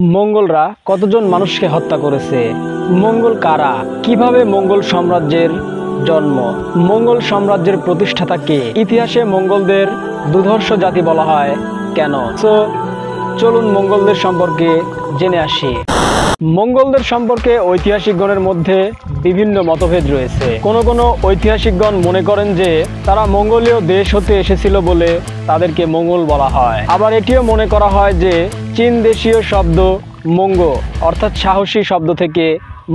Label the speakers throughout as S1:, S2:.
S1: মঙ্গলরা কতজন মানুষকে হত্যা করেছে? মঙ্গল কারা? কিভাবে মঙ্গল সাম্রাজ্যের জন্ম? মঙ্গল সাম্রাজ্যের প্রতিষ্ঠাতা কে? ইতিহাসে মঙ্গলদের দুর্ধর্ষ জাতি বলা হয় কেন? চলুন মঙ্গলদের সম্পর্কে জেনে আসি। মঙ্গলদের সম্পর্কে ঐতিহাসিকগণের মধ্যে বিভিন্ন মতভেদ রয়েছে। কোন ঐতিহাসিকগণ মনে করেন যে তারা মঙ্গোলীয় দেশ হতে এসেছিল বলে তাদেরকে মঙ্গল বলা হয়। আবার এটিও মনে করা হয় যে চীন দেশীয় শব্দ মঙ্গ অর্থাৎ সাহসী শব্দ থেকে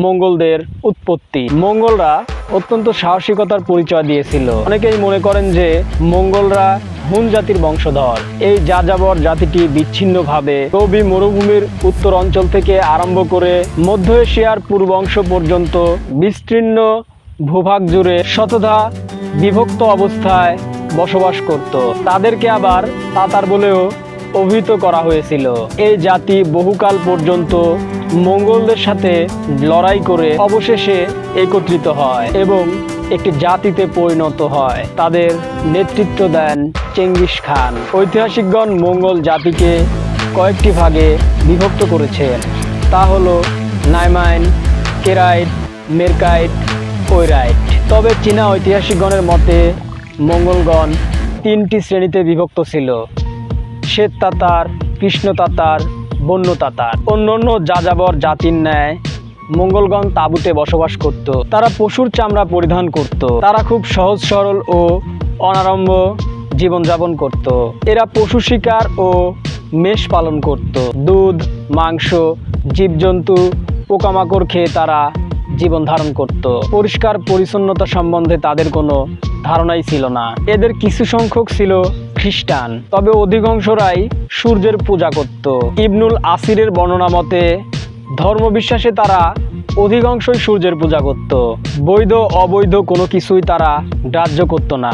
S1: মঙ্গলদের উৎপত্তি। মঙ্গলরা অত্যন্ত সাহসিকতার পরিচয় দিয়েছিল। অনেকেই মনে করেন যে মঙ্গলরা হুন জাতির বংশধর। এই যাযাবর জাতিটি বিচ্ছিন্নভাবে রবি মরুভূমির উত্তর অঞ্চল থেকে আরম্ভ করে মধ্য এশিয়ার পূর্ব অংশ পর্যন্ত বিস্তীর্ণ ভূভাগ জুড়ে শতধা বিভক্ত অবস্থায় বসবাস করত। তাদেরকে আবার তাতার বলেও অভিহিত করা হয়েছিল। এই জাতি বহুকাল পর্যন্ত মঙ্গলদের সাথে লড়াই করে অবশেষে একত্রিত হয় এবং একটি জাতিতে পরিণত হয়। তাদের নেতৃত্ব দেন চেঙ্গিস খান। ঐতিহাসিকগণ মঙ্গল জাতিকে কয়েকটি ভাগে বিভক্ত করেছেন। তা হলো নাইমাইন, কেরাইট, মেরকাইট, কৈরাইট। তবে চীনা ঐতিহাসিকগণের মতে মঙ্গলগণ তিনটি শ্রেণীতে বিভক্ত ছিল: শ্বেত তাতার, কৃষ্ণ তাতার, বন্য তাতার। অন্যান্য যাযাবর জাতির ন্যায় মঙ্গলগণ তাঁবুতে বসবাস করত। তারা পশুর চামড়া পরিধান করত। তারা খুব সহজ সরল ও অনাড়ম্বর জীবনযাপন করত। এরা পশু শিকার ও মেষ পালন করত। দুধ, মাংস, জীবজন্তু, পোকামাকড় খেয়ে তারা জীবন ধারণ করত। পরিষ্কার পরিচ্ছন্নতা সম্বন্ধে তাদের কোনো ধারণাই ছিল না। এদের কিছু সংখ্যক ছিল খ্রিস্টান, তবে অধিকাংশরাই সূর্যের পূজা করত। ইবনুল আসিরের বর্ণনা মতে ধর্মবিশ্বাসে তারা অধিকাংশই সূর্যের পূজা করত। বৈধ অবৈধ কোনো কিছুই তারা গ্রাহ্য করত না।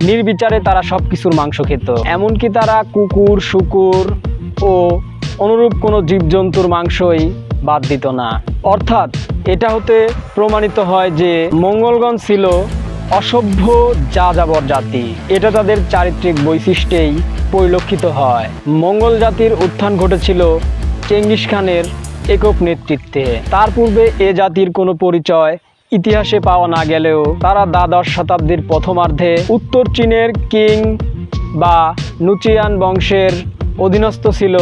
S1: নির্বিচারে তারা সব কিছুর মাংস খেত। এমনকি তারা কুকুর, শূকর ও অনুরূপ কোনো জীবজন্তুর মাংসই বাদ দিত না। অর্থাৎ এটা হতে প্রমাণিত হয় যে মঙ্গলগণ ছিল অসভ্য যাযাবর জাতি। এটা তাদের চারিত্রিক বৈশিষ্ট্যেই পরিলক্ষিত হয়। মঙ্গল জাতির উত্থান ঘটেছিল চেঙ্গিস খানের একক নেতৃত্বে। তার পূর্বে এ জাতির কোনো পরিচয় ইতিহাসে পাওয়া না গেলেও তারা দ্বাদশ শতাব্দীর প্রথমার্ধে উত্তর চীনের কিং বা নুচিয়ান বংশের অধীনস্থ ছিল।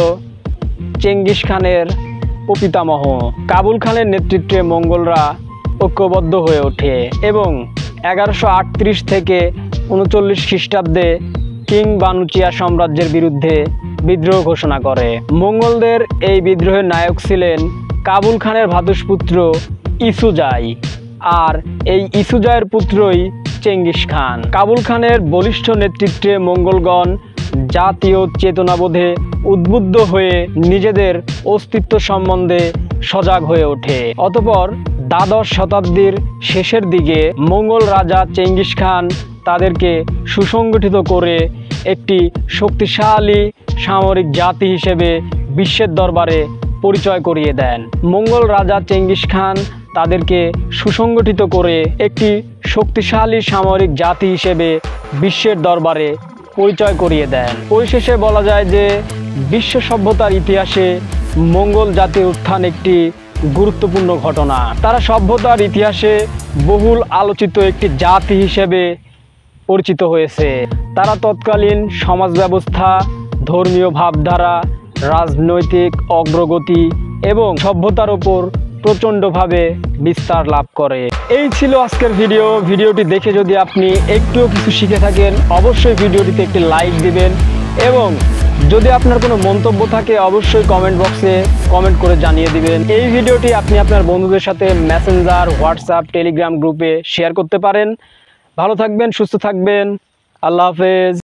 S1: চেঙ্গিস খানের প্রপিতামহ কাবুল খানের নেতৃত্বে মঙ্গলরা ঐক্যবদ্ধ হয়ে ওঠে এবং 1138 থেকে 39 খ্রিস্টাব্দে কিং বানুচিয়া সাম্রাজ্যের বিরুদ্ধে বিদ্রোহ ঘোষণা করে। মঙ্গলদের এই বিদ্রোহের নায়ক ছিলেন কাবুল খানের ভ্রাতুষ্পুত্র ইসুজাই, আর এই ইসুজাইয়ের পুত্রই চেঙ্গিস খান। কাবুল খানের বলিষ্ঠ নেতৃত্বে মঙ্গলগণ জাতীয় চেতনাবোধে উদ্বুদ্ধ হয়ে নিজেদের অস্তিত্ব সম্বন্ধে সজাগ হয়ে ওঠে। অতঃপর দ্বাদশ শতাব্দীর শেষের দিকে মঙ্গল রাজা চেঙ্গিস খান তাদেরকে সুসংগঠিত করে একটি শক্তিশালী সামরিক জাতি হিসেবে বিশ্বের দরবারে পরিচয় করিয়ে দেন। মঙ্গল রাজা চেঙ্গিস খান তাদেরকে সুসংগঠিত করে একটি শক্তিশালী সামরিক জাতি হিসেবে বিশ্বের দরবারে পরিচয় করিয়ে দেন। পরিশেষে বলা যায় যে বিশ্ব সভ্যতার ইতিহাসে মঙ্গল জাতির উত্থান একটি গুরুত্বপূর্ণ ঘটনা। তারা সভ্যতার ইতিহাসে বহুল আলোচিত একটি জাতি হিসেবে পরিচিত হয়েছে। তারা তৎকালীন সমাজ ব্যবস্থা, ধর্মীয় ভাবধারা, রাজনৈতিক অগ্রগতি এবং সভ্যতার ওপর প্রচণ্ডভাবে বিস্তার লাভ করে। এই ছিল আজকের ভিডিওটি দেখে যদি আপনি একটুও কিছু শিখে থাকেন অবশ্যই ভিডিওটিতে একটি লাইক দিবেন এবং যদি আপনার কোনো মন্তব্য থাকে অবশ্যই কমেন্ট বক্সে কমেন্ট করে জানিয়ে দিবেন। এই ভিডিওটি আপনি আপনার বন্ধুদের সাথে মেসেঞ্জার, হোয়াটসঅ্যাপ, টেলিগ্রাম গ্রুপে শেয়ার করতে পারেন। ভালো থাকবেন, সুস্থ থাকবেন। আল্লাহ হাফেজ।